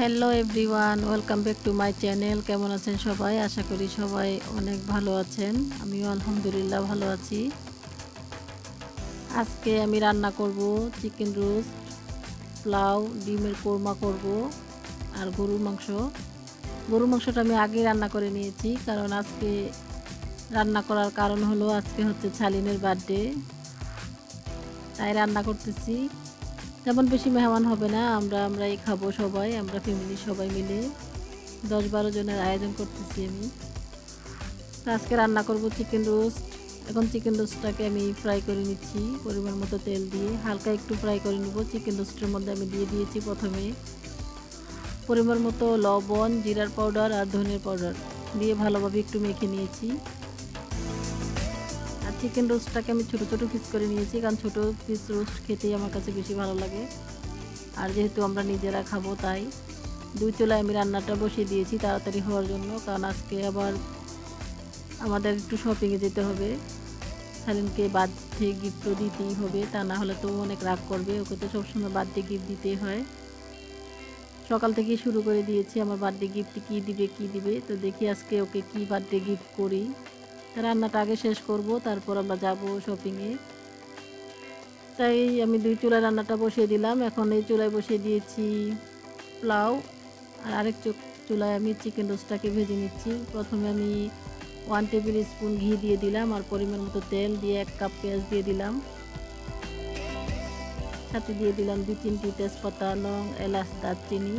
Hello everyone, welcome back to my channel. কেমন আছেন সবাই? আশা করি সবাই অনেক ভালো আছেন। আমিও আলহামদুলিল্লাহ ভালো আছি। আজকে আমি রান্না করব চিকেন রোস্ট, পোলাও, ডিমের কোরমা করব আর গরুর মাংস। গরুর মাংসটা আমি আগে রান্না করে নিয়েছি, কারণ আজকে রান্না করার কারণ হলো আজকে হচ্ছে ছালিনের বার্থডে, তাই রান্না করতেছি। তেমন বেশি মেহমান হবে না, আমরাই খাবো সবাই, আমরা ফ্যামিলি সবাই মিলে 10-12 জনের আয়োজন করতেছি আমি। তো আজকে রান্না করব চিকেন রোস্ট। এখন চিকেন রোস্টটাকে আমি ফ্রাই করে নিচ্ছি পরিমাণ মতো তেল দিয়ে, হালকা একটু ফ্রাই করে নেব। চিকেন রোস্টের মধ্যে আমি দিয়ে দিয়েছি প্রথমে পরিমাণ মতো লবণ, জিরার পাউডার আর ধনিয়ার পাউডার দিয়ে ভালোভাবে একটু মেখে নিয়েছি। আর চিকেন রোস্টটাকে আমি ছোটো ছোটো পিস করে নিয়েছি, কারণ ছোটো পিস রোস্ট খেতেই আমার কাছে বেশি ভালো লাগে। আর যেহেতু আমরা নিজেরা খাবো, তাই 2 চুলায় আমি রান্নাটা বসিয়ে দিয়েছি তাড়াতাড়ি হওয়ার জন্য, কারণ আজকে আবার আমাদের একটু শপিংয়ে যেতে হবে। সালিনকে বার্থডে গিফট তো দিতেই হবে, তা না হলে তো অনেক রাগ করবে। ওকে তো সবসময় বার্থডে গিফট দিতেই হয়। সকাল থেকেই শুরু করে দিয়েছি আমার বার্থডে গিফট কী দিবে। তো দেখি আজকে ওকে কী বার্থডে গিফট করি। রান্নাটা আগে শেষ করব, তারপর আমরা যাব শপিংয়ে। তাই আমি 2 চুলায় রান্নাটা বসিয়ে দিলাম। এখন এই চুলায় বসিয়ে দিয়েছি পোলাও, আর আরেক চুলায় আমি চিকেন রোস্টটাকে ভেজে নিচ্ছি। প্রথমে আমি 1 টেবিল স্পুন ঘি দিয়ে দিলাম, আর পরিমাণ মতো তেল দিয়ে 1 কাপ পেঁয়াজ দিয়ে দিলাম। সাথে দিয়ে দিলাম 2-3টি তেজপাতা, লং, এলাচ, দারচিনি।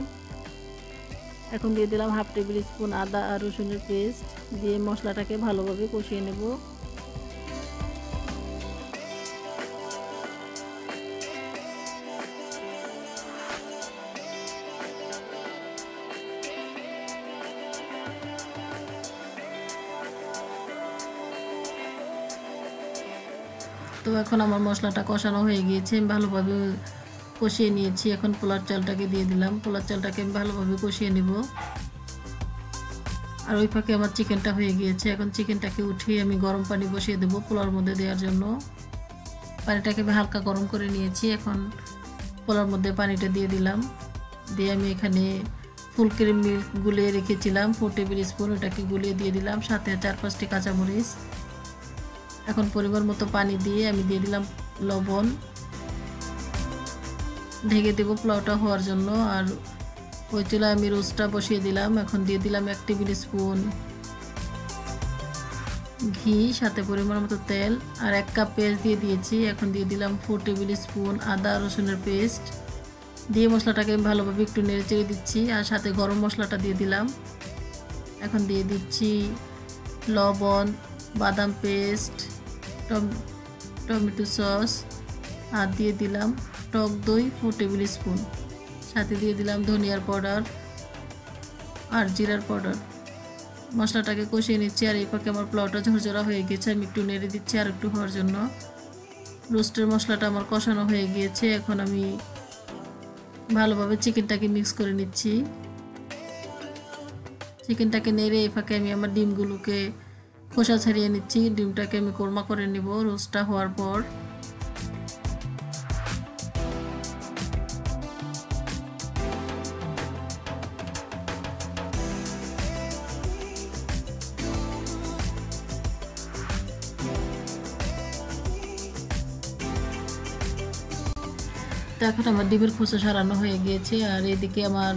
এখন দিয়ে দিলাম 1/2 টেবিল স্পুন আদা আর রসুনের পেস্ট দিয়ে মশলাটাকে ভালোভাবে কষিয়ে নেব। তো এখন আমার মশলাটা কষানো হয়ে গিয়েছে, আমি ভালোভাবে কষিয়ে নিয়েছি। এখন পোলার চালটাকে দিয়ে দিলাম, পোলার চালটাকে আমি ভালোভাবে কষিয়ে নেব। আর ওই ফাঁকে আমার চিকেনটা হয়ে গিয়েছে। এখন চিকেনটাকে উঠিয়ে আমি গরম পানি বসিয়ে দেবো পোলার মধ্যে দেওয়ার জন্য। পানিটাকে আমি হালকা গরম করে নিয়েছি। এখন পোলার মধ্যে পানিটা দিয়ে দিলাম, দিয়ে আমি এখানে ফুল ক্রিম মিল্ক গুলিয়ে রেখেছিলাম 4 টেবিল স্পুন, ওটাকে গুলিয়ে দিয়ে দিলাম, সাথে 4-5টি কাঁচামরিচ। এখন পরিমাণ মতো পানি দিয়ে আমি দিয়ে দিলাম লবণ, ঢেকে দেবো পোলাওটা হওয়ার জন্য। আর ওই চুলায় আমি রোস্টটা বসিয়ে দিলাম। এখন দিয়ে দিলাম 1 টেবিল স্পুন ঘি, সাথে পরিমাণ মতো তেল, আর 1 কাপ পেঁয়াজ দিয়ে দিয়েছি। এখন দিয়ে দিলাম 4 টেবিল স্পুন আদা রসুনের পেস্ট দিয়ে মশলাটাকে ভালোভাবে একটু নেড়ে চেড়ে দিচ্ছি। আর সাথে গরম মশলাটা দিয়ে দিলাম। এখন দিয়ে দিচ্ছি লবণ, বাদাম পেস্ট, টমেটো সস, আর দিয়ে দিলাম টক দই 4 টেবিল স্পুন, সাথে দিয়ে দিলাম ধনিয়ার পাউডার আর জিরার পাউডার। মশলাটাকে কষিয়ে নিচ্ছি। আর এই পাকে আমার পোলাওটা ঝরঝরা হয়ে গেছে, আমি একটু নেড়ে দিচ্ছি আর একটু হওয়ার জন্য। রোস্টের মশলাটা আমার কষানো হয়ে গিয়েছে। এখন আমি ভালোভাবে চিকেনটাকে মিক্স করে নিচ্ছি। চিকেনটাকে নেড়ে এই ফাঁকে আমি আমার ডিমগুলোকে খোসা ছাড়িয়ে নিচ্ছি। ডিমটাকে আমি কোরমা করে নিব রোস্টটা হওয়ার পর। তো এখন আমার ডিমের খোসা সারানো হয়ে গিয়েছে। আর এদিকে আমার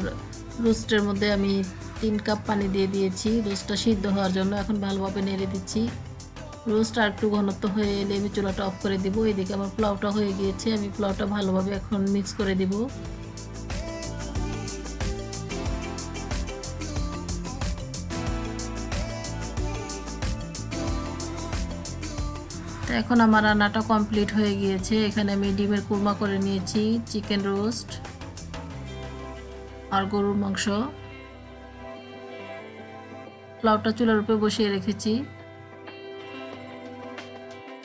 রোস্টের মধ্যে আমি 3 কাপ পানি দিয়ে দিয়েছি রোস্টটা সিদ্ধ হওয়ার জন্য। এখন ভালোভাবে নেড়ে দিচ্ছি। রোস্ট আর একটু ঘনত্ব হয়ে এলে আমি চুলাটা অফ করে দেবো। এদিকে আমার পোলাওটা হয়ে গিয়েছে, আমি পোলাওটা ভালোভাবে এখন মিক্স করে দেব। তো এখন আমার রান্নাটা কমপ্লিট হয়ে গিয়েছে। এখানে আমি ডিমের কোরমা করে নিয়েছি, চিকেন রোস্ট আর গরুর মাংস। পোলাওটা চুলার উপরে বসিয়ে রেখেছি।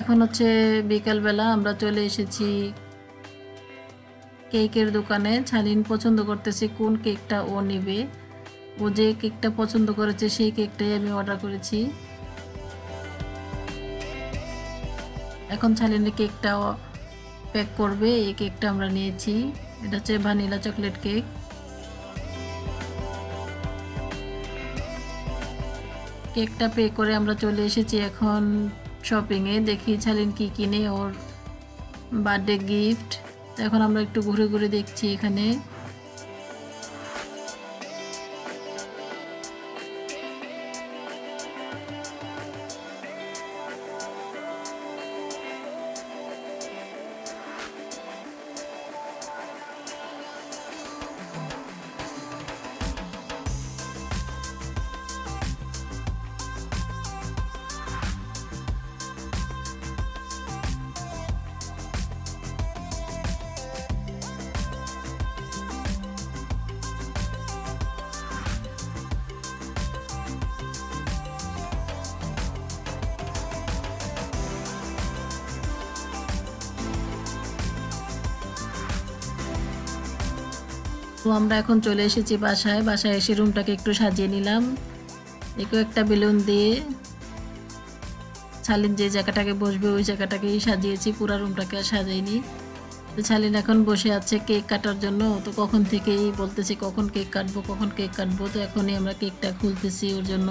এখন হচ্ছে বিকালবেলা, আমরা চলে এসেছি কেকের দোকানে। ছালিন পছন্দ করতেছে কোন কেকটা ও নেবে। ও যে কেকটা পছন্দ করেছে সেই কেকটাই আমি অর্ডার করেছি। এখন ছালিনের কেকটা প্যাক করবে, এই কেকটা আমরা নিয়েছি। এটা হচ্ছে ভ্যানিলা চকলেট কেক। কেকটা পে করে আমরা চলে এসেছি এখন শপিংয়ে। দেখি ছালিন কি কিনে ওর বার্থডে গিফট। এখন আমরা একটু ঘুরে ঘুরে দেখছি এখানে। তো আমরা এখন চলে এসেছি বাসায় এসে রুমটাকে একটু সাজিয়ে নিলাম। একেও একটা বেলুন দিয়ে ছালিন যে জায়গাটাকে বসবে ওই জায়গাটাকেই সাজিয়েছি, পুরো রুমটাকে আর সাজাইনি। তো ছালিন এখন বসে আছে কেক কাটার জন্য। তো কখন থেকেই বলতেছি কখন কেক কাটবো। তো এখনই আমরা কেকটা খুলতেছি ওর জন্য।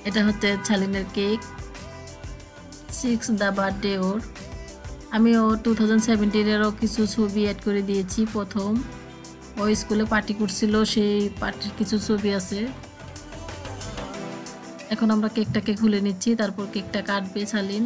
এটা হচ্ছে ছালিনের কেক, 6th বার্থডে ওর। আমি ওর 2017-এরও কিছু ছবি অ্যাড করে দিয়েছি। প্রথম ও স্কুলে পার্টি করছিল, সেই পার্টির কিছু ছবি আছে। এখন আমরা কেকটাকে খুলে নিচ্ছি, তারপর কেকটা কাটবে ছালিন।